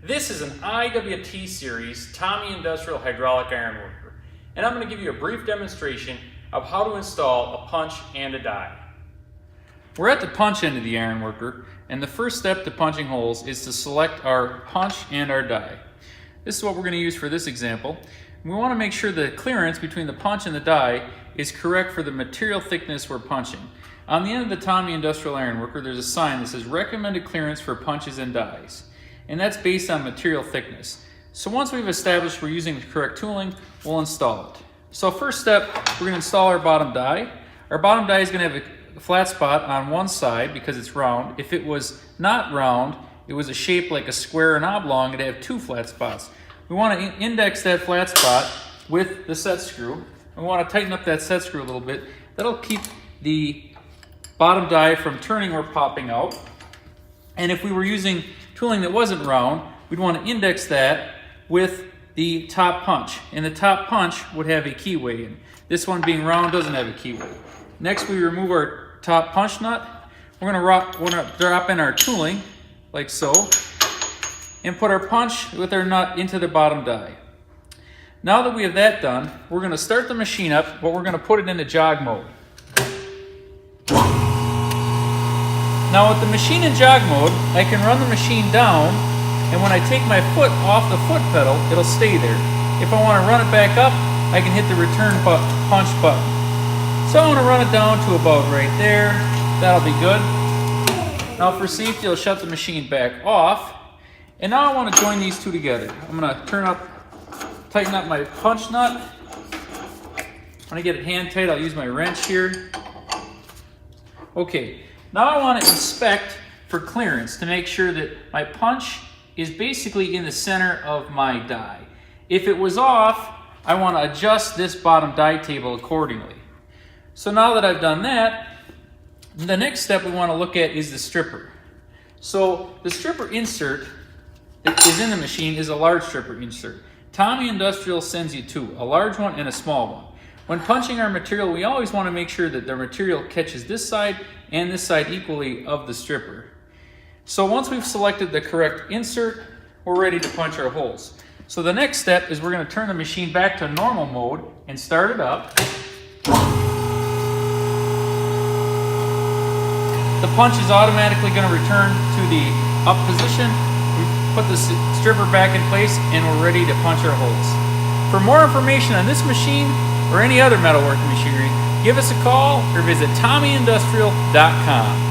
This is an IWT series Tommy Industrial Hydraulic Ironworker, and I'm going to give you a brief demonstration of how to install a punch and a die. We're at the punch end of the Ironworker, and the first step to punching holes is to select our punch and our die. This is what we're going to use for this example. We want to make sure the clearance between the punch and the die is correct for the material thickness we're punching. On the end of the Tommy Industrial Ironworker, there's a sign that says recommended clearance for punches and dies, and that's based on material thickness. So once we've established we're using the correct tooling, we'll install it. So first step, we're going to install our bottom die. Our bottom die is going to have a flat spot on one side because it's round. If it was not round, it was a shape like a square and oblong, it'd have two flat spots. We want to index that flat spot with the set screw. We want to tighten up that set screw a little bit. That'll keep the bottom die from turning or popping out. And if we were using tooling that wasn't round, we'd want to index that with the top punch. And the top punch would have a keyway in. This one being round doesn't have a keyway. Next, we remove our top punch nut. We're going to drop in our tooling, like so, and put our punch with our nut into the bottom die. Now that we have that done, we're going to start the machine up, but we're going to put it into jog mode. Now with the machine in jog mode, I can run the machine down, and when I take my foot off the foot pedal, it'll stay there. If I want to run it back up, I can hit the return punch button. So I want to run it down to about right there. That'll be good. Now for safety, I'll shut the machine back off. And now I want to join these two together. I'm going to tighten up my punch nut. When I get it hand tight, I'll use my wrench here. Okay. Now I want to inspect for clearance to make sure that my punch is basically in the center of my die. If it was off, I want to adjust this bottom die table accordingly. So now that I've done that, the next step we want to look at is the stripper. So the stripper insert that is in the machine is a large stripper insert. Tommy Industrial sends you two, a large one and a small one. When punching our material, we always want to make sure that the material catches this side and this side equally of the stripper. So once we've selected the correct insert, we're ready to punch our holes. So the next step is we're going to turn the machine back to normal mode and start it up. The punch is automatically going to return to the up position. We put the stripper back in place and we're ready to punch our holes. For more information on this machine or any other metalworking machinery, give us a call or visit TommyIndustrial.com.